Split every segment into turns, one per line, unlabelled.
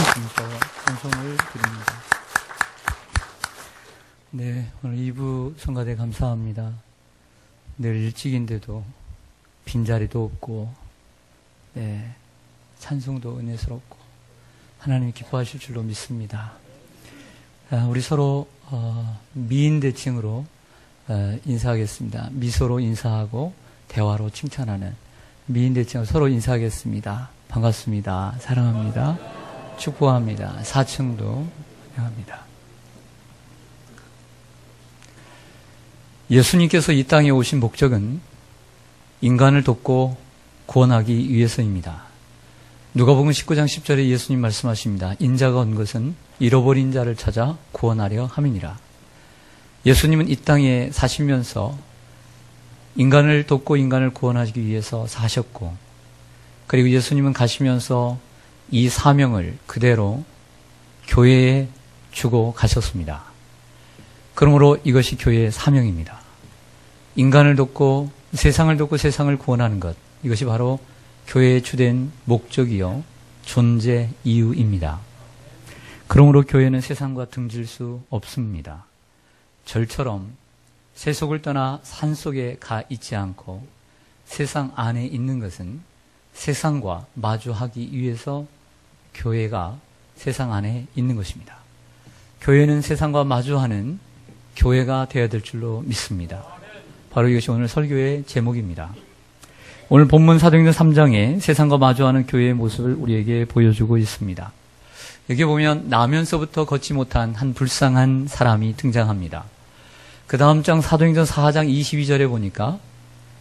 감사와 찬송을 드립니다. 네, 오늘 2부 성가대 감사합니다. 늘 일찍인데도 빈자리도 없고, 네, 찬송도 은혜스럽고 하나님이 기뻐하실 줄로 믿습니다. 우리 서로 미인 대칭으로 인사하겠습니다. 미소로 인사하고 대화로 칭찬하는 미인 대칭으로 서로 인사하겠습니다. 반갑습니다. 사랑합니다. 축복합니다. 사층도 환영합니다. 예수님께서 이 땅에 오신 목적은 인간을 돕고 구원하기 위해서입니다. 누가복음 19장 10절에 예수님 말씀하십니다. 인자가 온 것은 잃어버린 자를 찾아 구원하려 함이니라. 예수님은 이 땅에 사시면서 인간을 돕고 인간을 구원하기 위해서 사셨고, 그리고 예수님은 가시면서 이 사명을 그대로 교회에 주고 가셨습니다. 그러므로 이것이 교회의 사명입니다. 인간을 돕고 세상을 돕고 세상을 구원하는 것, 이것이 바로 교회의 주된 목적이요 존재 이유입니다. 그러므로 교회는 세상과 등질 수 없습니다. 절처럼 세속을 떠나 산속에 가 있지 않고 세상 안에 있는 것은 세상과 마주하기 위해서 교회가 세상 안에 있는 것입니다. 교회는 세상과 마주하는 교회가 되어야 될 줄로 믿습니다. 바로 이것이 오늘 설교의 제목입니다. 오늘 본문 사도행전 3장에 세상과 마주하는 교회의 모습을 우리에게 보여주고 있습니다. 여기 보면 나면서부터 걷지 못한 한 불쌍한 사람이 등장합니다. 그 다음 장 사도행전 4장 22절에 보니까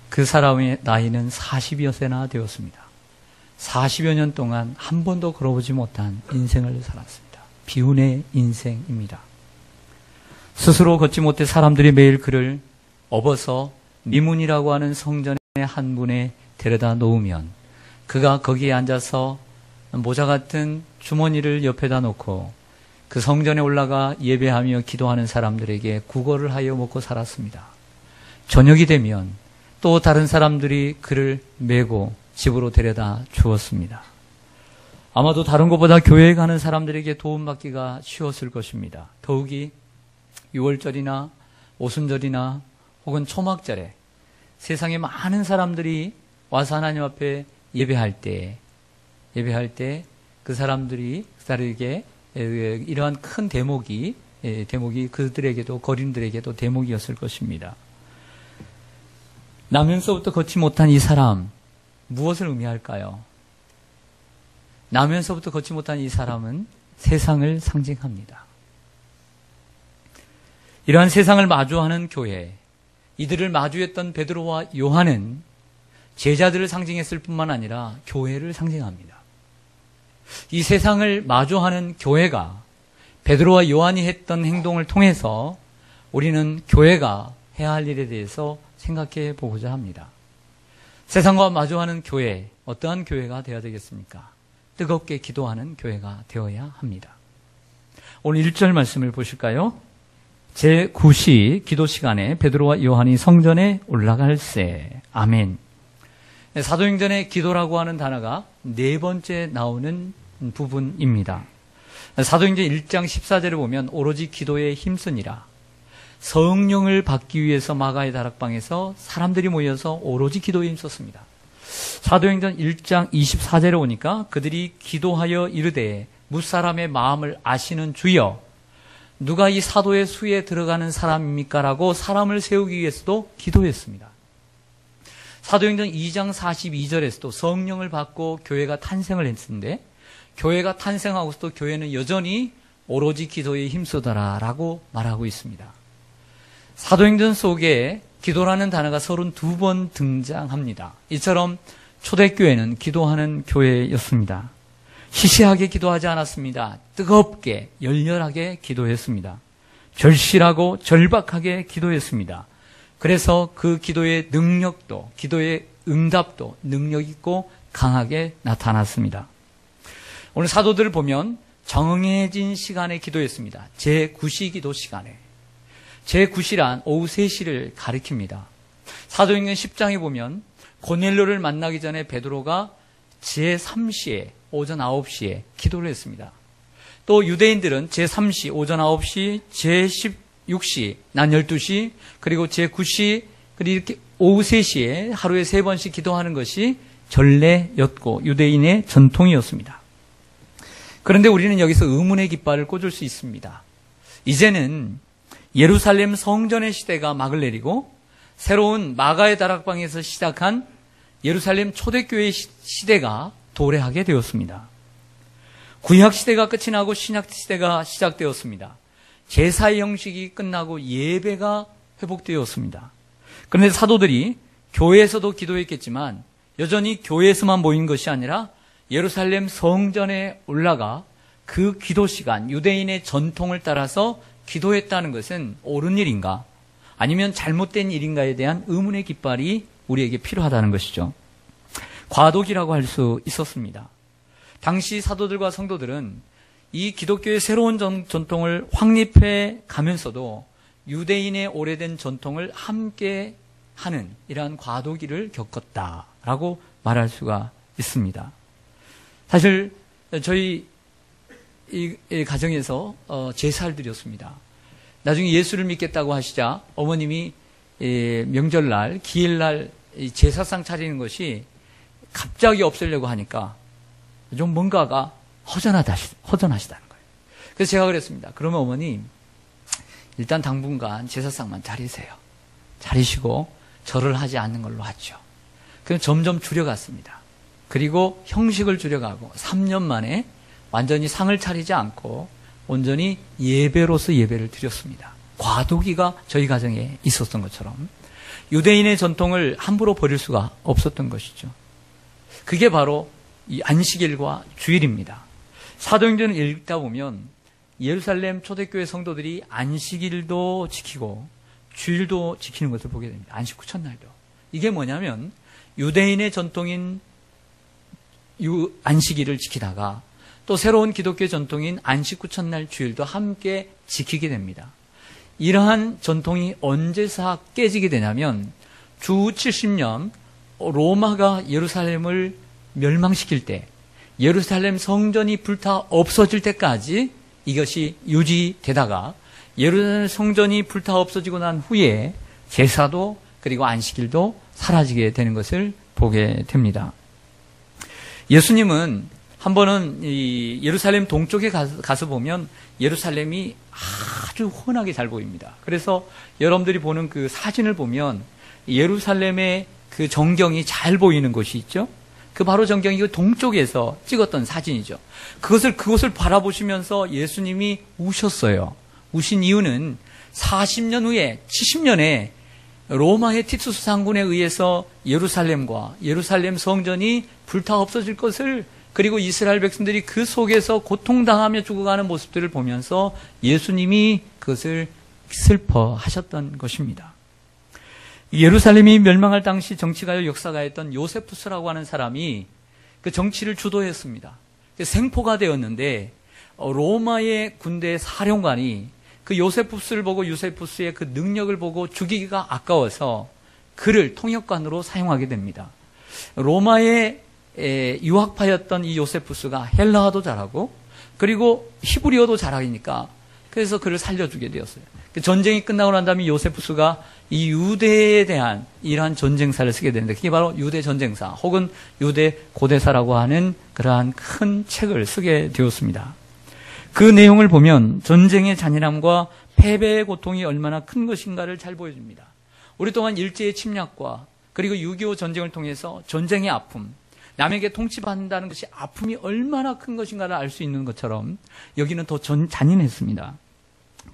그 사람의 나이는 40여 세나 되었습니다. 40여 년 동안 한 번도 걸어보지 못한 인생을 살았습니다. 비운의 인생입니다. 스스로 걷지 못해 사람들이 매일 그를 업어서 미문이라고 하는 성전의 한 분에 데려다 놓으면 그가 거기에 앉아서 모자 같은 주머니를 옆에다 놓고 그 성전에 올라가 예배하며 기도하는 사람들에게 구걸을 하여 먹고 살았습니다. 저녁이 되면 또 다른 사람들이 그를 메고 집으로 데려다 주었습니다. 아마도 다른 것보다 교회에 가는 사람들에게 도움받기가 쉬웠을 것입니다. 더욱이 6월절이나 오순절이나 혹은 초막절에 세상에 많은 사람들이 와서 하나님 앞에 예배할 때 그 사람들이 그들에게 이러한 큰 대목이 그들에게도 거린들에게도 대목이었을 것입니다. 나면서부터 걷지 못한 이 사람, 무엇을 의미할까요? 나면서부터 걷지 못한 이 사람은 세상을 상징합니다. 이러한 세상을 마주하는 교회, 이들을 마주했던 베드로와 요한은 제자들을 상징했을 뿐만 아니라 교회를 상징합니다. 이 세상을 마주하는 교회가 베드로와 요한이 했던 행동을 통해서 우리는 교회가 해야 할 일에 대해서 생각해 보고자 합니다. 세상과 마주하는 교회, 어떠한 교회가 되어야 되겠습니까? 뜨겁게 기도하는 교회가 되어야 합니다. 오늘 1절 말씀을 보실까요? 제9시 기도 시간에 베드로와 요한이 성전에 올라갈새. 아멘. 사도행전의 기도라고 하는 단어가 네 번째 나오는 부분입니다. 사도행전 1장 14절을 보면 오로지 기도에 힘쓰니라. 성령을 받기 위해서 마가의 다락방에서 사람들이 모여서 오로지 기도에 힘썼습니다. 사도행전 1장 24절에 오니까 그들이 기도하여 이르되 뭇사람의 마음을 아시는 주여, 누가 이 사도의 수에 들어가는 사람입니까? 라고 사람을 세우기 위해서도 기도했습니다. 사도행전 2장 42절에서도 성령을 받고 교회가 탄생을 했는데, 교회가 탄생하고서도 교회는 여전히 오로지 기도에 힘쓰더라 라고 말하고 있습니다. 사도행전 속에 기도라는 단어가 32번 등장합니다. 이처럼 초대교회는 기도하는 교회였습니다. 시시하게 기도하지 않았습니다. 뜨겁게 열렬하게 기도했습니다. 절실하고 절박하게 기도했습니다. 그래서 그 기도의 능력도, 기도의 응답도 능력 있고 강하게 나타났습니다. 오늘 사도들을 보면 정해진 시간에 기도했습니다. 제9시 기도 시간에. 제9시란 오후 3시를 가리킵니다. 사도행전 10장에 보면 고넬료를 만나기 전에 베드로가 제3시에 오전 9시에 기도를 했습니다. 또 유대인들은 제3시 오전 9시, 제16시 낮 12시, 그리고 제9시, 그리고 이렇게 오후 3시에 하루에 3번씩 기도하는 것이 전례였고 유대인의 전통이었습니다. 그런데 우리는 여기서 의문의 깃발을 꽂을 수 있습니다. 이제는 예루살렘 성전의 시대가 막을 내리고 새로운 마가의 다락방에서 시작한 예루살렘 초대교회의 시대가 도래하게 되었습니다. 구약 시대가 끝이 나고 신약 시대가 시작되었습니다. 제사의 형식이 끝나고 예배가 회복되었습니다. 그런데 사도들이 교회에서도 기도했겠지만 여전히 교회에서만 모인 것이 아니라 예루살렘 성전에 올라가 그 기도 시간, 유대인의 전통을 따라서 기도했다는 것은 옳은 일인가? 아니면 잘못된 일인가에 대한 의문의 깃발이 우리에게 필요하다는 것이죠. 과도기라고 할 수 있었습니다. 당시 사도들과 성도들은 이 기독교의 새로운 전통을 확립해 가면서도 유대인의 오래된 전통을 함께 하는 이러한 과도기를 겪었다라고 말할 수가 있습니다. 사실 저희 이 가정에서 제사를 드렸습니다. 나중에 예수를 믿겠다고 하시자 어머님이 명절날, 기일날 제사상 차리는 것이 갑자기 없애려고 하니까 좀 뭔가가 허전하시다는 거예요. 그래서 제가 그랬습니다. 그러면 어머니 일단 당분간 제사상만 차리세요. 차리시고 절을 하지 않는 걸로 하죠. 그럼 점점 줄여갔습니다. 그리고 형식을 줄여가고 3년 만에 완전히 상을 차리지 않고 온전히 예배로서 예배를 드렸습니다. 과도기가 저희 가정에 있었던 것처럼 유대인의 전통을 함부로 버릴 수가 없었던 것이죠. 그게 바로 이 안식일과 주일입니다. 사도행전을 읽다 보면 예루살렘 초대교회 성도들이 안식일도 지키고 주일도 지키는 것을 보게 됩니다. 안식 후 첫날도. 이게 뭐냐면 유대인의 전통인 안식일을 지키다가 또 새로운 기독교 전통인 안식 후 첫날 주일도 함께 지키게 됩니다. 이러한 전통이 언제서 깨지게 되냐면 주 70년 로마가 예루살렘을 멸망시킬 때, 예루살렘 성전이 불타 없어질 때까지 이것이 유지되다가 예루살렘 성전이 불타 없어지고 난 후에 제사도 그리고 안식일도 사라지게 되는 것을 보게 됩니다. 예수님은 한 번은 이 예루살렘 동쪽에 가서 보면 예루살렘이 아주 훤하게 잘 보입니다. 그래서 여러분들이 보는 그 사진을 보면 예루살렘의 그 전경이 잘 보이는 곳이 있죠. 그 바로 전경이 그 동쪽에서 찍었던 사진이죠. 그것을 바라보시면서 예수님이 우셨어요. 우신 이유는 40년 후에 70년에 로마의 티투스 장군에 의해서 예루살렘과 예루살렘 성전이 불타 없어질 것을, 그리고 이스라엘 백성들이 그 속에서 고통당하며 죽어가는 모습들을 보면서 예수님이 그것을 슬퍼하셨던 것입니다. 예루살렘이 멸망할 당시 정치가요 역사가였던 요세푸스라고 하는 사람이 그 정치를 주도했습니다. 생포가 되었는데 로마의 군대 사령관이 그 요세푸스를 보고 요세푸스의 그 능력을 보고 죽이기가 아까워서 그를 통역관으로 사용하게 됩니다. 로마의 유학파였던 이 요세푸스가 헬라어도 잘하고 그리고 히브리어도 잘하니까 그래서 그를 살려주게 되었어요. 전쟁이 끝나고 난 다음에 요세푸스가 이 유대에 대한 이러한 전쟁사를 쓰게 되는데 그게 바로 유대 전쟁사 혹은 유대 고대사라고 하는 그러한 큰 책을 쓰게 되었습니다. 그 내용을 보면 전쟁의 잔인함과 패배의 고통이 얼마나 큰 것인가를 잘 보여줍니다. 오랫동안 일제의 침략과 그리고 6.25 전쟁을 통해서 전쟁의 아픔, 남에게 통치받는다는 것이 아픔이 얼마나 큰 것인가를 알 수 있는 것처럼 여기는 더 잔인했습니다.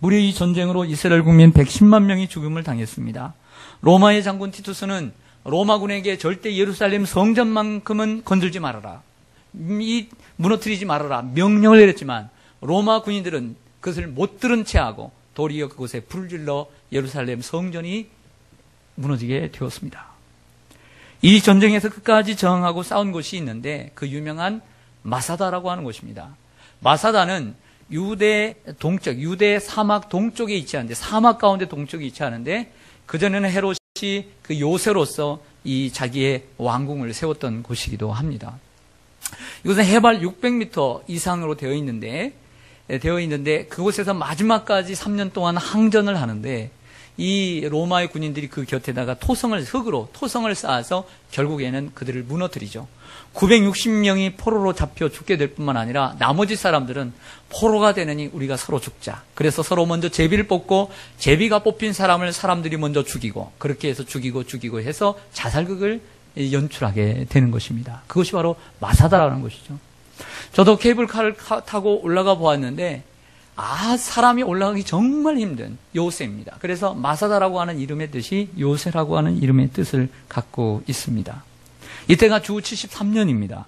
무려 이 전쟁으로 이스라엘 국민 110만 명이 죽음을 당했습니다. 로마의 장군 티투스는 로마군에게 절대 예루살렘 성전만큼은 건들지 말아라, 무너뜨리지 말아라 명령을 내렸지만 로마 군인들은 그것을 못 들은 채 하고 도리어 그곳에 불을 질러 예루살렘 성전이 무너지게 되었습니다. 이 전쟁에서 끝까지 저항하고 싸운 곳이 있는데 그 유명한 마사다라고 하는 곳입니다. 마사다는 유대 동쪽, 유대 사막 동쪽에 위치하는데, 사막 가운데 동쪽에 위치하는데 그전에는 헤롯이 그 요새로서 이 자기의 왕궁을 세웠던 곳이기도 합니다. 이곳은 해발 600m 이상으로 되어 있는데 되어 있는데 그곳에서 마지막까지 3년 동안 항전을 하는데 이 로마의 군인들이 그 곁에다가 흙으로 토성을 쌓아서 결국에는 그들을 무너뜨리죠. 960명이 포로로 잡혀 죽게 될 뿐만 아니라 나머지 사람들은 포로가 되느니 우리가 서로 죽자. 그래서 서로 먼저 제비를 뽑고 제비가 뽑힌 사람을 사람들이 먼저 죽이고 그렇게 해서 죽이고 해서 자살극을 연출하게 되는 것입니다. 그것이 바로 마사다라는 것이죠. 저도 케이블카를 타고 올라가 보았는데 사람이 올라가기 정말 힘든 요새입니다. 그래서 마사다라고 하는 이름의 뜻이 요새라고 하는 이름의 뜻을 갖고 있습니다. 이때가 주 73년입니다.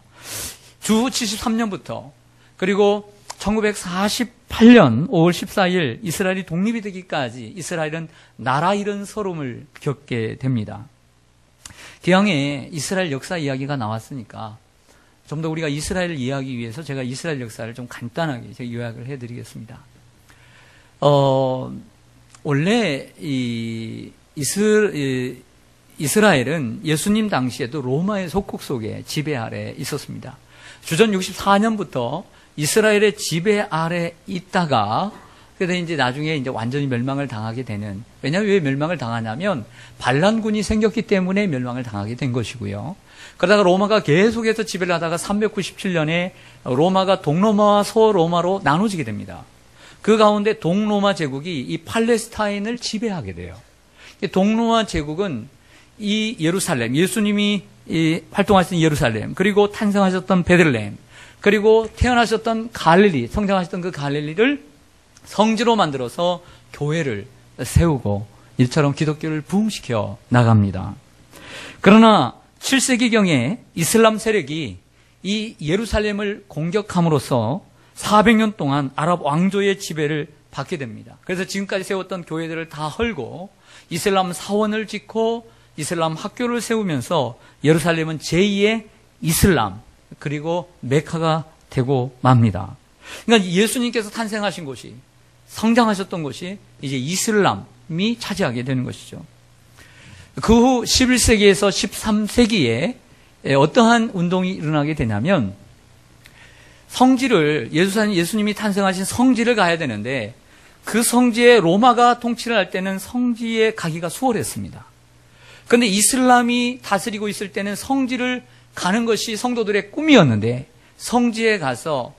주 73년부터 그리고 1948년 5월 14일 이스라엘이 독립이 되기까지 이스라엘은 나라 잃은 서름을 겪게 됩니다. 기왕에 이스라엘 역사 이야기가 나왔으니까 좀 더 우리가 이스라엘을 이해하기 위해서 제가 이스라엘 역사를 좀 간단하게 제가 요약을 해드리겠습니다. 원래 이스라엘은 예수님 당시에도 로마의 속국 속에 지배 아래 있었습니다. 주전 64년부터 이스라엘의 지배 아래 있다가 그래서 이제 나중에 이제 완전히 멸망을 당하게 되는, 왜냐하면 왜 멸망을 당하냐면 반란군이 생겼기 때문에 멸망을 당하게 된 것이고요. 그러다가 로마가 계속해서 지배를 하다가 397년에 로마가 동로마와 서로마로 나눠지게 됩니다. 그 가운데 동로마 제국이 이 팔레스타인을 지배하게 돼요. 동로마 제국은 이 예루살렘, 예수님이 활동하셨던 예루살렘, 그리고 탄생하셨던 베들레헴, 그리고 태어나셨던 갈릴리, 성장하셨던 그 갈릴리를 성지로 만들어서 교회를 세우고 이처럼 기독교를 부흥시켜 나갑니다. 그러나 7세기경에 이슬람 세력이 이 예루살렘을 공격함으로써 400년 동안 아랍 왕조의 지배를 받게 됩니다. 그래서 지금까지 세웠던 교회들을 다 헐고 이슬람 사원을 짓고 이슬람 학교를 세우면서 예루살렘은 제2의 이슬람 그리고 메카가 되고 맙니다. 그러니까 예수님께서 탄생하신 곳이, 성장하셨던 곳이 이제 이슬람이 차지하게 되는 것이죠. 그 후 11세기에서 13세기에 어떠한 운동이 일어나게 되냐면 성지를, 예수님이 탄생하신 성지를 가야 되는데 그 성지에 로마가 통치를 할 때는 성지에 가기가 수월했습니다. 그런데 이슬람이 다스리고 있을 때는 성지를 가는 것이 성도들의 꿈이었는데 성지에 가서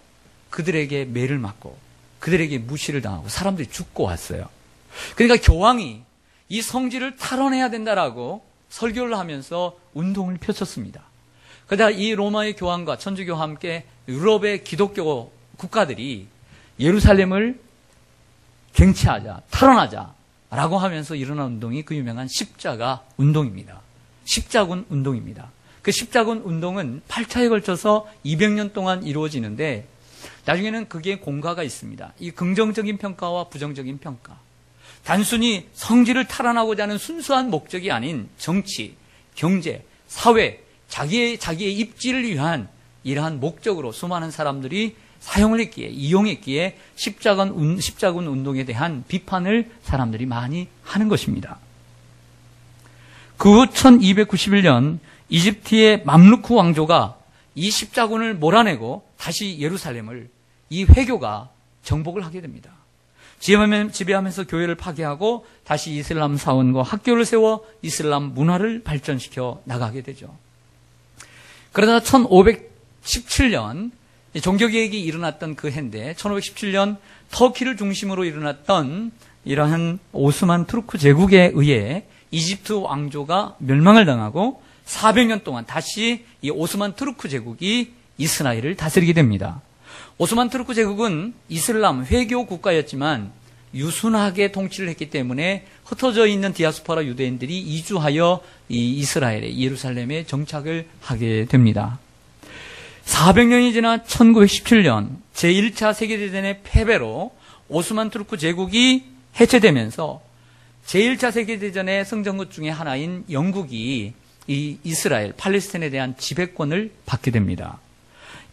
그들에게 매를 맞고 그들에게 무시를 당하고 사람들이 죽고 왔어요. 그러니까 교황이 이 성지를 탈환해야 된다라고 설교를 하면서 운동을 펼쳤습니다. 그러다 이 로마의 교황과 천주교와 함께 유럽의 기독교 국가들이 예루살렘을 쟁취하자, 탈환하자라고 하면서 일어난 운동이 그 유명한 십자가 운동입니다. 십자군 운동입니다. 그 십자군 운동은 8차에 걸쳐서 200년 동안 이루어지는데 나중에는 그게 공과가 있습니다. 이 긍정적인 평가와 부정적인 평가. 단순히 성지를 탈환하고자 하는 순수한 목적이 아닌 정치, 경제, 사회, 자기의 입지를 위한 이러한 목적으로 수많은 사람들이 사용을 했기에, 이용했기에 십자군 운동에 대한 비판을 사람들이 많이 하는 것입니다. 그 후 1291년 이집트의 맘루크 왕조가 이 십자군을 몰아내고 다시 예루살렘을 이 회교가 정복을 하게 됩니다. 지배하면서 교회를 파괴하고 다시 이슬람 사원과 학교를 세워 이슬람 문화를 발전시켜 나가게 되죠. 그러다 1517년 종교개혁이 일어났던 그 해인데 1517년 터키를 중심으로 일어났던 이러한 오스만 투르크 제국에 의해 이집트 왕조가 멸망을 당하고 400년 동안 다시 이 오스만 투르크 제국이 이스라엘을 다스리게 됩니다. 오스만 투르크 제국은 이슬람 회교 국가였지만 유순하게 통치를 했기 때문에 흩어져 있는 디아스포라 유대인들이 이주하여 이 이스라엘의 예루살렘에 정착을 하게 됩니다. 400년이 지나 1917년 제1차 세계대전의 패배로 오스만 투르크 제국이 해체되면서 제1차 세계대전의 승전국 중에 하나인 영국이 이 이스라엘, 팔레스타인에 대한 지배권을 받게 됩니다.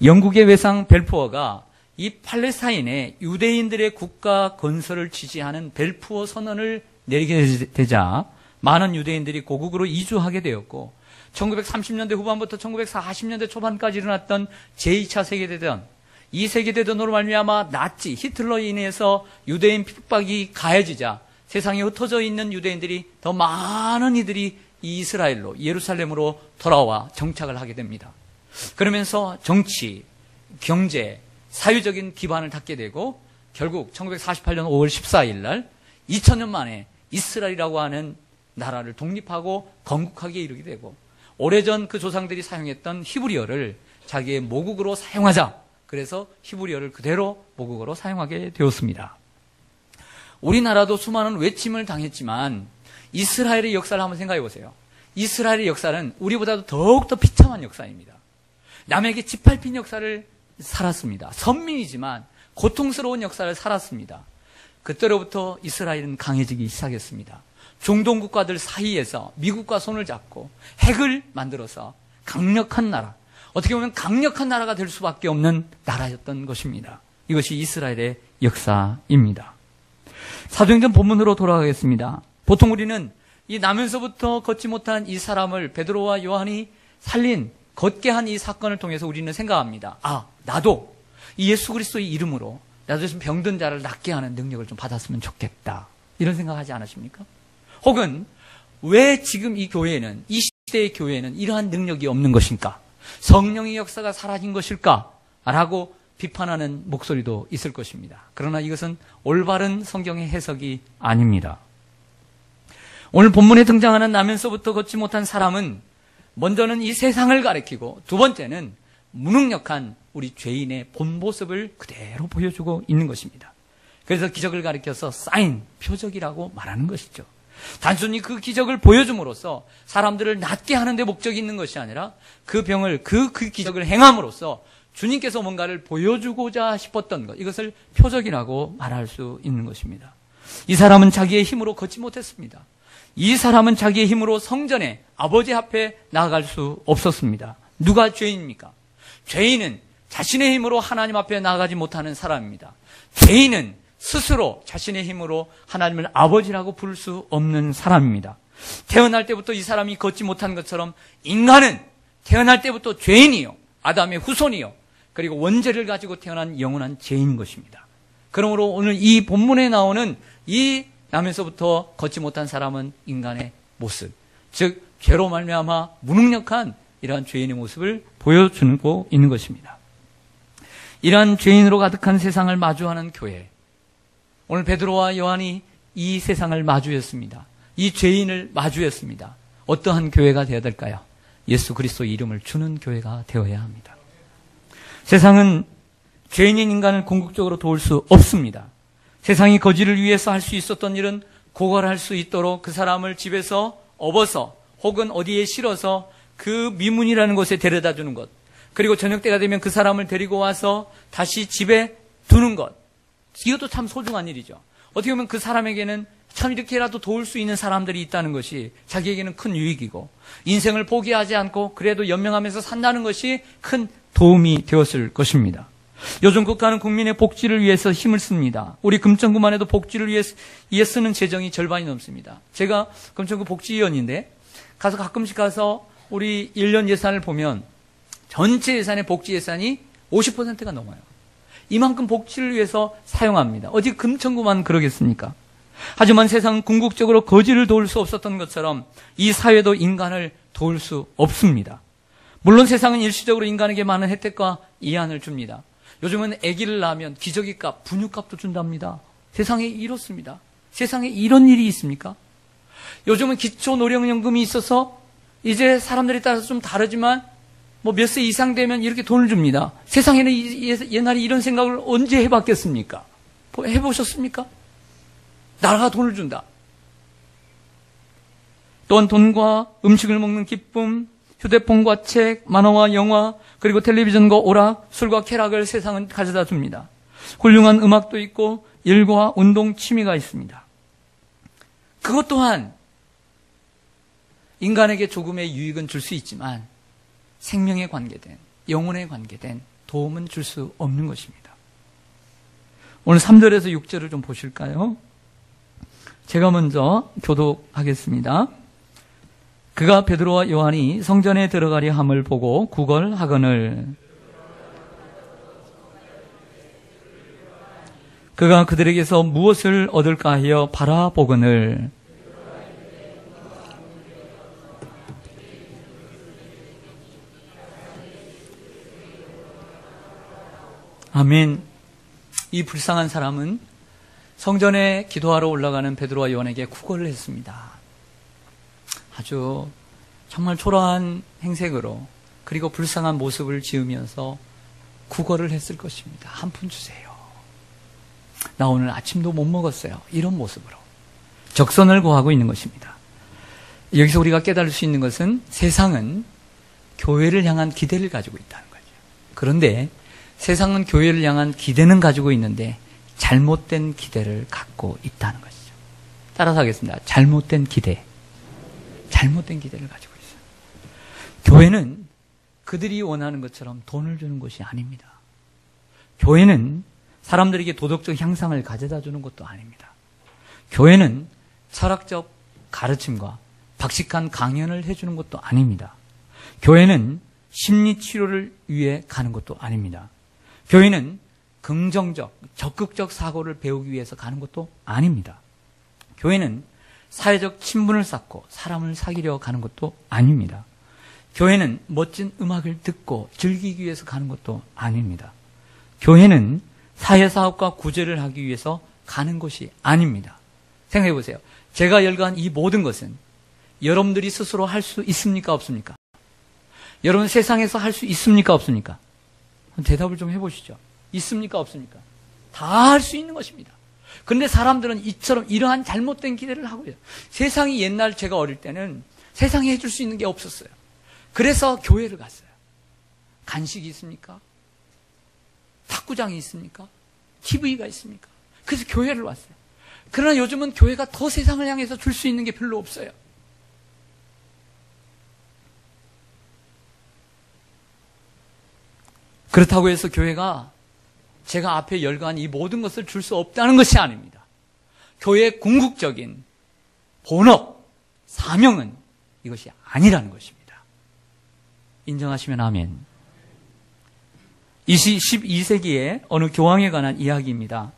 영국의 외상 벨푸어가 이 팔레스타인의 유대인들의 국가 건설을 지지하는 벨푸어 선언을 내리게 되자 많은 유대인들이 고국으로 이주하게 되었고 1930년대 후반부터 1940년대 초반까지 일어났던 제2차 세계대전, 이 세계대전으로 말미암아 나치, 히틀러에 인해서 유대인 핍박이 가해지자 세상에 흩어져 있는 유대인들이 더 많은 이들이 이 이스라엘로, 예루살렘으로 돌아와 정착을 하게 됩니다. 그러면서 정치, 경제, 사회적인 기반을 닦게 되고 결국 1948년 5월 14일 날 2000년 만에 이스라엘이라고 하는 나라를 독립하고 건국하게 이르게 되고, 오래전 그 조상들이 사용했던 히브리어를 자기의 모국어로 사용하자. 그래서 히브리어를 그대로 모국어로 사용하게 되었습니다. 우리나라도 수많은 외침을 당했지만 이스라엘의 역사를 한번 생각해 보세요. 이스라엘의 역사는 우리보다도 더욱더 비참한 역사입니다. 남에게 짓밟힌 역사를 살았습니다. 선민이지만 고통스러운 역사를 살았습니다. 그때로부터 이스라엘은 강해지기 시작했습니다. 중동 국가들 사이에서 미국과 손을 잡고 핵을 만들어서 강력한 나라, 어떻게 보면 강력한 나라가 될 수밖에 없는 나라였던 것입니다. 이것이 이스라엘의 역사입니다. 사도행전 본문으로 돌아가겠습니다. 보통 우리는 이 나면서부터 걷지 못한 이 사람을 베드로와 요한이 살린, 걷게 한 이 사건을 통해서 우리는 생각합니다. 아, 나도 이 예수 그리스도의 이름으로 나도 좀 병든 자를 낫게 하는 능력을 좀 받았으면 좋겠다. 이런 생각하지 않으십니까? 혹은 왜 지금 이 교회에는, 이 시대의 교회에는 이러한 능력이 없는 것인가? 성령의 역사가 사라진 것일까? 라고 비판하는 목소리도 있을 것입니다. 그러나 이것은 올바른 성경의 해석이 아닙니다. 오늘 본문에 등장하는 나면서부터 걷지 못한 사람은 먼저는 이 세상을 가리키고, 두 번째는 무능력한 우리 죄인의 본 모습을 그대로 보여주고 있는 것입니다. 그래서 기적을 가리켜서 사인, 표적이라고 말하는 것이죠. 단순히 그 기적을 보여줌으로써 사람들을 낫게 하는 데 목적이 있는 것이 아니라 그 병을, 그 기적을 행함으로써 주님께서 뭔가를 보여주고자 싶었던 것, 이것을 표적이라고 말할 수 있는 것입니다. 이 사람은 자기의 힘으로 걷지 못했습니다. 이 사람은 자기의 힘으로 성전에, 아버지 앞에 나아갈 수 없었습니다. 누가 죄인입니까? 죄인은 자신의 힘으로 하나님 앞에 나아가지 못하는 사람입니다. 죄인은 스스로 자신의 힘으로 하나님을 아버지라고 부를 수 없는 사람입니다. 태어날 때부터 이 사람이 걷지 못한 것처럼 인간은 태어날 때부터 죄인이요, 아담의 후손이요, 그리고 원죄를 가지고 태어난 영원한 죄인인 것입니다. 그러므로 오늘 이 본문에 나오는 이 나면서부터 걷지 못한 사람은 인간의 모습, 즉 죄로 말미암아 무능력한 이러한 죄인의 모습을 보여주고 있는 것입니다. 이러한 죄인으로 가득한 세상을 마주하는 교회, 오늘 베드로와 요한이 이 세상을 마주했습니다. 이 죄인을 마주했습니다. 어떠한 교회가 되어야 될까요? 예수 그리스도의 이름을 주는 교회가 되어야 합니다. 세상은 죄인인 인간을 궁극적으로 도울 수 없습니다. 세상이 거지를 위해서 할 수 있었던 일은 고갈할 수 있도록 그 사람을 집에서 업어서 혹은 어디에 실어서 그 미문이라는 곳에 데려다 주는 것, 그리고 저녁 때가 되면 그 사람을 데리고 와서 다시 집에 두는 것, 이것도 참 소중한 일이죠. 어떻게 보면 그 사람에게는 참 이렇게라도 도울 수 있는 사람들이 있다는 것이 자기에게는 큰 유익이고, 인생을 포기하지 않고 그래도 연명하면서 산다는 것이 큰 도움이 되었을 것입니다. 요즘 국가는 국민의 복지를 위해서 힘을 씁니다. 우리 금천구만 해도 복지를 위해 쓰는 재정이 절반이 넘습니다. 제가 금천구 복지위원인데 가끔씩 가서 우리 1년 예산을 보면 전체 예산의 복지 예산이 50%가 넘어요. 이만큼 복지를 위해서 사용합니다. 어디 금천구만 그러겠습니까? 하지만 세상은 궁극적으로 거지를 도울 수 없었던 것처럼 이 사회도 인간을 도울 수 없습니다. 물론 세상은 일시적으로 인간에게 많은 혜택과 이한을 줍니다. 요즘은 아기를 낳으면 기저귀값, 분유값도 준답니다. 세상에 이렇습니다. 세상에 이런 일이 있습니까? 요즘은 기초노령연금이 있어서 이제 사람들에 따라서 좀 다르지만 몇 세 이상 되면 이렇게 돈을 줍니다. 세상에는 옛날에 이런 생각을 언제 해봤겠습니까? 해보셨습니까? 나라가 돈을 준다. 또한 돈과 음식을 먹는 기쁨, 휴대폰과 책, 만화와 영화, 그리고 텔레비전과 오락, 술과 쾌락을 세상은 가져다 줍니다. 훌륭한 음악도 있고 일과 운동, 취미가 있습니다. 그것 또한 인간에게 조금의 유익은 줄 수 있지만 생명에 관계된, 영혼에 관계된 도움은 줄 수 없는 것입니다. 오늘 3절에서 6절을 좀 보실까요? 제가 먼저 교독하겠습니다. 그가 베드로와 요한이 성전에 들어가려 함을 보고 구걸하거늘 그가 그들에게서 무엇을 얻을까 하여 바라보거늘 아멘. 이 불쌍한 사람은 성전에 기도하러 올라가는 베드로와 요한에게 구걸을 했습니다. 아주 정말 초라한 행색으로 그리고 불쌍한 모습을 지으면서 구걸을 했을 것입니다. 한 푼 주세요. 나 오늘 아침도 못 먹었어요. 이런 모습으로 적선을 구하고 있는 것입니다. 여기서 우리가 깨달을 수 있는 것은 세상은 교회를 향한 기대를 가지고 있다는 거죠. 그런데 세상은 교회를 향한 기대는 가지고 있는데 잘못된 기대를 갖고 있다는 것이죠. 따라서 하겠습니다. 잘못된 기대를 가지고 있어요. 교회는 그들이 원하는 것처럼 돈을 주는 것이 아닙니다. 교회는 사람들에게 도덕적 향상을 가져다 주는 것도 아닙니다. 교회는 철학적 가르침과 박식한 강연을 해주는 것도 아닙니다. 교회는 심리치료를 위해 가는 것도 아닙니다. 교회는 긍정적, 적극적 사고를 배우기 위해서 가는 것도 아닙니다. 교회는 사회적 친분을 쌓고 사람을 사귀려 가는 것도 아닙니다. 교회는 멋진 음악을 듣고 즐기기 위해서 가는 것도 아닙니다. 교회는 사회사업과 구제를 하기 위해서 가는 것이 아닙니다. 생각해 보세요. 제가 열거한 이 모든 것은 여러분들이 스스로 할 수 있습니까? 없습니까? 여러분 세상에서 할 수 있습니까? 없습니까? 대답을 좀 해보시죠. 있습니까? 없습니까? 다 할 수 있는 것입니다. 그런데 사람들은 이처럼 이러한 잘못된 기대를 하고 있어요. 세상이 옛날 제가 어릴 때는 세상에 해줄 수 있는 게 없었어요. 그래서 교회를 갔어요. 간식이 있습니까? 탁구장이 있습니까? TV가 있습니까? 그래서 교회를 왔어요. 그러나 요즘은 교회가 더 세상을 향해서 줄 수 있는 게 별로 없어요. 그렇다고 해서 교회가 제가 앞에 열거한 이 모든 것을 줄 수 없다는 것이 아닙니다. 교회의 궁극적인 본업, 사명은 이것이 아니라는 것입니다. 인정하시면 아멘. 12세기에 어느 교황에 관한 이야기입니다.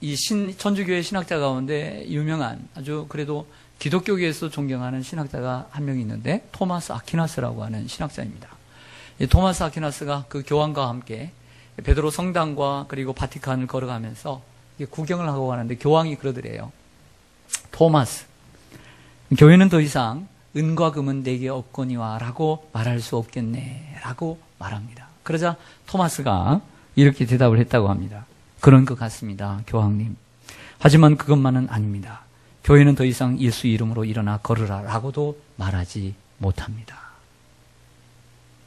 이 천주교회 신학자 가운데 유명한 아주 그래도 기독교계에서 존경하는 신학자가 한 명 있는데 토마스 아퀴나스라고 하는 신학자입니다. 이 토마스 아퀴나스가 그 교황과 함께 베드로 성당과 그리고 바티칸을 걸어가면서 구경을 하고 가는데 교황이 그러더래요. 토마스, 교회는 더 이상 은과 금은 내게 없거니와 라고 말할 수 없겠네 라고 말합니다. 그러자 토마스가 이렇게 대답을 했다고 합니다. 그런 것 같습니다, 교황님. 하지만 그것만은 아닙니다. 교회는 더 이상 예수 이름으로 일어나 걸으라 라고도 말하지 못합니다.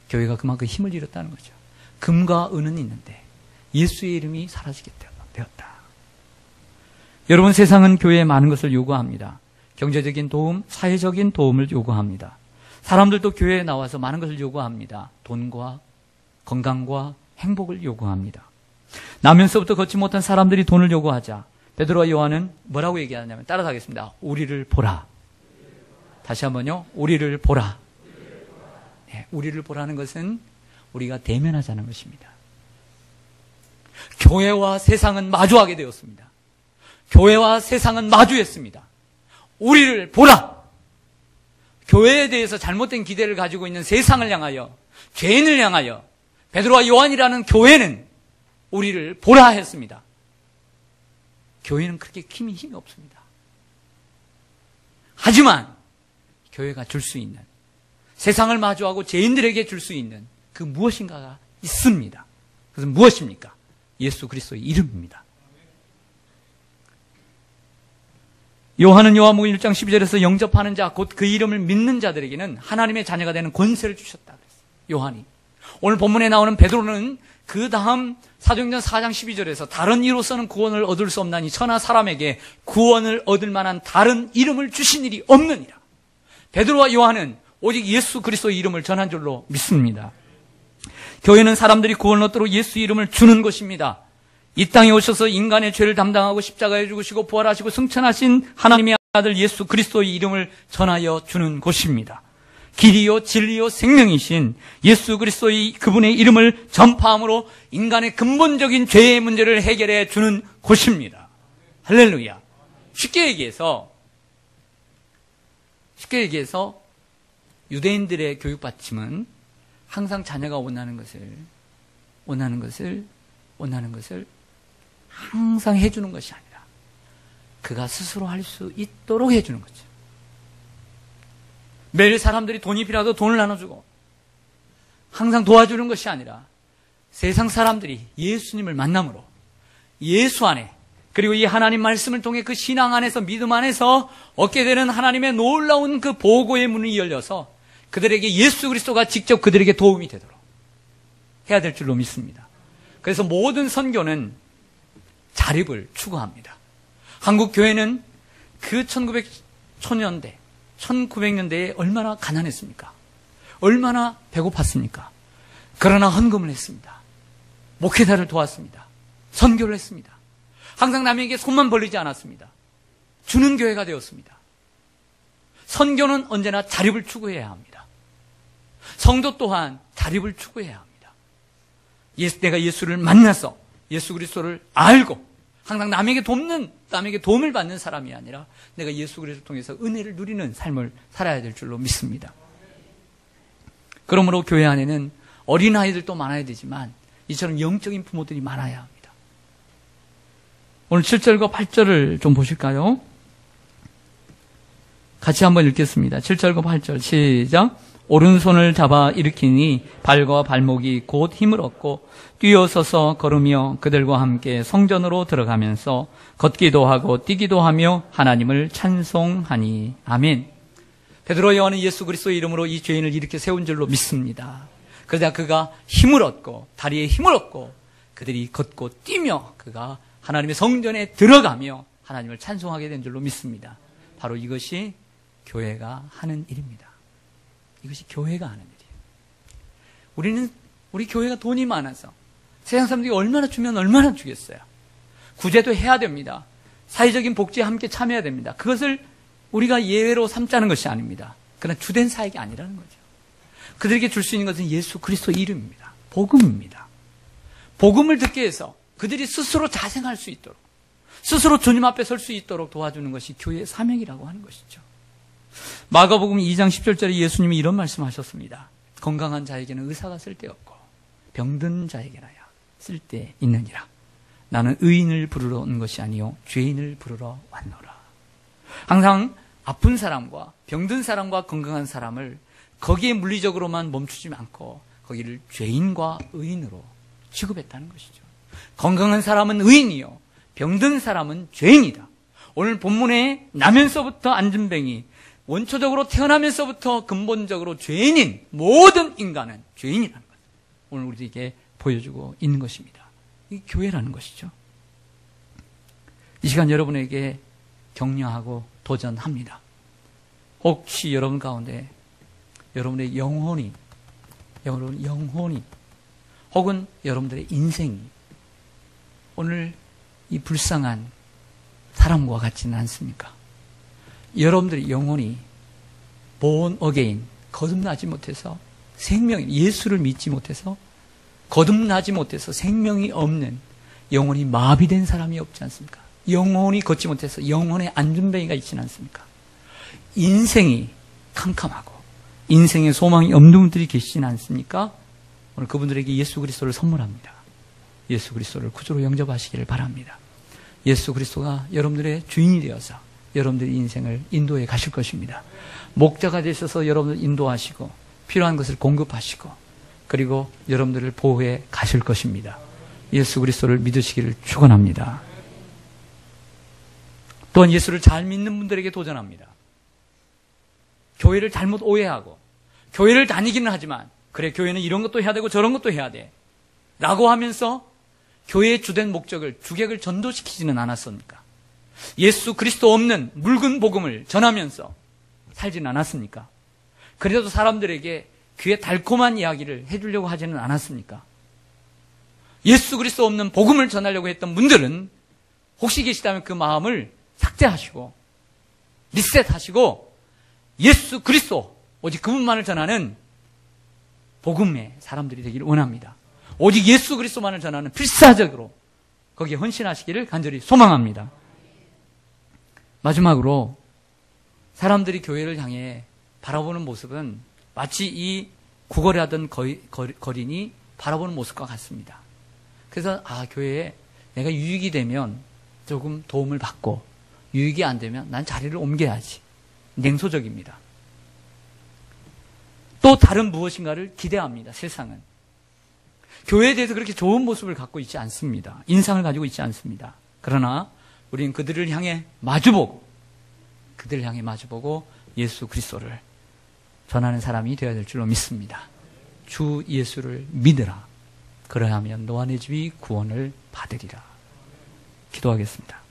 교회가 그만큼 힘을 잃었다는 거죠. 금과 은은 있는데 예수의 이름이 사라지게 되었다. 여러분, 세상은 교회에 많은 것을 요구합니다. 경제적인 도움, 사회적인 도움을 요구합니다. 사람들도 교회에 나와서 많은 것을 요구합니다. 돈과 건강과 행복을 요구합니다. 나면서부터 걷지 못한 사람들이 돈을 요구하자 베드로와 요한은 뭐라고 얘기하냐면, 따라서 하겠습니다. 우리를 보라. 다시 한번요. 우리를 보라. 네, 우리를 보라는 것은 우리가 대면하자는 것입니다. 교회와 세상은 마주하게 되었습니다. 교회와 세상은 마주했습니다. 우리를 보라! 교회에 대해서 잘못된 기대를 가지고 있는 세상을 향하여, 죄인을 향하여 베드로와 요한이라는 교회는 우리를 보라 했습니다. 교회는 그렇게 힘이 없습니다. 하지만 교회가 줄 수 있는, 세상을 마주하고 죄인들에게 줄 수 있는 그 무엇인가가 있습니다. 그것은 무엇입니까? 예수 그리스도의 이름입니다. 요한은 요한복음 1장 12절에서 영접하는 자, 곧 그 이름을 믿는 자들에게는 하나님의 자녀가 되는 권세를 주셨다 그랬어요. 요한이. 오늘 본문에 나오는 베드로는 그 다음 사도행전 4장 12절에서 다른 이로서는 구원을 얻을 수 없나니 천하 사람에게 구원을 얻을 만한 다른 이름을 주신 일이 없느니라. 베드로와 요한은 오직 예수 그리스도의 이름을 전한 줄로 믿습니다. 교회는 사람들이 구원을 얻도록 예수 이름을 주는 것입니다. 이 땅에 오셔서 인간의 죄를 담당하고 십자가에 죽으시고 부활하시고 승천하신 하나님의 아들 예수 그리스도의 이름을 전하여 주는 곳입니다. 길이요 진리요 생명이신 예수 그리스도의 그분의 이름을 전파함으로 인간의 근본적인 죄의 문제를 해결해 주는 곳입니다. 할렐루야. 쉽게 얘기해서 유대인들의 교육 받침은 항상 자녀가 원하는 것을 항상 해주는 것이 아니라 그가 스스로 할 수 있도록 해주는 거죠. 매일 사람들이 돈이 필요하도 돈을 나눠주고 항상 도와주는 것이 아니라 세상 사람들이 예수님을 만남으로 예수 안에 그리고 이 하나님 말씀을 통해 그 신앙 안에서 믿음 안에서 얻게 되는 하나님의 놀라운 그 보고의 문이 열려서 그들에게 예수 그리스도가 직접 그들에게 도움이 되도록 해야 될 줄로 믿습니다. 그래서 모든 선교는 자립을 추구합니다. 한국 교회는 그 1900년대에 얼마나 가난했습니까? 얼마나 배고팠습니까? 그러나 헌금을 했습니다. 목회자를 도왔습니다. 선교를 했습니다. 항상 남에게 손만 벌리지 않았습니다. 주는 교회가 되었습니다. 선교는 언제나 자립을 추구해야 합니다. 성도 또한 자립을 추구해야 합니다. 내가 예수를 만나서 예수 그리스도를 알고 항상 남에게 도움을 받는 사람이 아니라 내가 예수 그리스도를 통해서 은혜를 누리는 삶을 살아야 될 줄로 믿습니다. 그러므로 교회 안에는 어린아이들도 많아야 되지만 이처럼 영적인 부모들이 많아야 합니다. 오늘 7절과 8절을 좀 보실까요? 같이 한번 읽겠습니다. 7절과 8절 시작. 오른손을 잡아 일으키니 발과 발목이 곧 힘을 얻고 뛰어서서 걸으며 그들과 함께 성전으로 들어가면서 걷기도 하고 뛰기도 하며 하나님을 찬송하니. 아멘. 베드로 요한은 예수 그리스도의 이름으로 이 죄인을 이렇게 세운 줄로 믿습니다. 그러자 그가 힘을 얻고 다리에 힘을 얻고 그들이 걷고 뛰며 그가 하나님의 성전에 들어가며 하나님을 찬송하게 된 줄로 믿습니다. 바로 이것이 교회가 하는 일입니다. 이것이 교회가 하는 일이에요. 우리 교회가 돈이 많아서 세상 사람들이 얼마나 주면 얼마나 주겠어요. 구제도 해야 됩니다. 사회적인 복지에 함께 참여해야 됩니다. 그것을 우리가 예외로 삼자는 것이 아닙니다. 그러나 주된 사역이 아니라는 거죠. 그들에게 줄 수 있는 것은 예수 그리스도의 이름입니다. 복음입니다. 복음을 듣게 해서 그들이 스스로 자생할 수 있도록 스스로 주님 앞에 설 수 있도록 도와주는 것이 교회의 사명이라고 하는 것이죠. 마가복음 2장 10절에 예수님이 이런 말씀하셨습니다. 건강한 자에게는 의사가 쓸데없고 병든 자에게나야 쓸데있느니라. 나는 의인을 부르러 온 것이 아니요 죄인을 부르러 왔노라. 항상 아픈 사람과 병든 사람과 건강한 사람을 거기에 물리적으로만 멈추지 않고 거기를 죄인과 의인으로 취급했다는 것이죠. 건강한 사람은 의인이요 병든 사람은 죄인이다. 오늘 본문에 나면서부터 안진뱅이 원초적으로 태어나면서부터 근본적으로 죄인인 모든 인간은 죄인이라는 것. 오늘 우리에게 보여주고 있는 것입니다. 이 교회라는 것이죠. 이 시간 여러분에게 격려하고 도전합니다. 혹시 여러분 가운데 여러분의 영혼이 혹은 여러분들의 인생이 오늘 이 불쌍한 사람과 같지는 않습니까? 여러분들의 영혼이 born again, 거듭나지 못해서 예수를 믿지 못해서 거듭나지 못해서 생명이 없는 영혼이 마비된 사람이 없지 않습니까? 영혼이 걷지 못해서 영혼의 안전뱅이가 있지는 않습니까? 인생이 캄캄하고 인생의 소망이 없는 분들이 계시지는 않습니까? 오늘 그분들에게 예수 그리스도를 선물합니다. 예수 그리스도를 구주로 영접하시기를 바랍니다. 예수 그리스도가 여러분들의 주인이 되어서 여러분들의 인생을 인도해 가실 것입니다. 목자가 되셔서 여러분을 인도하시고 필요한 것을 공급하시고 그리고 여러분들을 보호해 가실 것입니다. 예수 그리스도를 믿으시기를 축원합니다. 또한 예수를 잘 믿는 분들에게 도전합니다. 교회를 잘못 오해하고 교회를 다니기는 하지만 그래 교회는 이런 것도 해야 되고 저런 것도 해야 돼 라고 하면서 교회의 주된 목적을 주객을 전도시키지는 않았습니까? 예수 그리스도 없는 묽은 복음을 전하면서 살지는 않았습니까? 그래도 사람들에게 귀에 달콤한 이야기를 해주려고 하지는 않았습니까? 예수 그리스도 없는 복음을 전하려고 했던 분들은 혹시 계시다면 그 마음을 삭제하시고 리셋하시고 예수 그리스도 오직 그분만을 전하는 복음의 사람들이 되기를 원합니다. 오직 예수 그리스도만을 전하는 필사적으로 거기에 헌신하시기를 간절히 소망합니다. 마지막으로 사람들이 교회를 향해 바라보는 모습은 마치 이 구걸에 하던 거린이 바라보는 모습과 같습니다. 그래서 교회에 내가 유익이 되면 조금 도움을 받고 유익이 안 되면 난 자리를 옮겨야지. 냉소적입니다. 또 다른 무엇인가를 기대합니다. 세상은. 교회에 대해서 그렇게 좋은 모습을 갖고 있지 않습니다. 인상을 가지고 있지 않습니다. 그러나 우리는 그들을 향해 마주보고 예수 그리스도를 전하는 사람이 되어야 될 줄로 믿습니다. 주 예수를 믿으라. 그러하면 너와 내 집이 구원을 받으리라. 기도하겠습니다.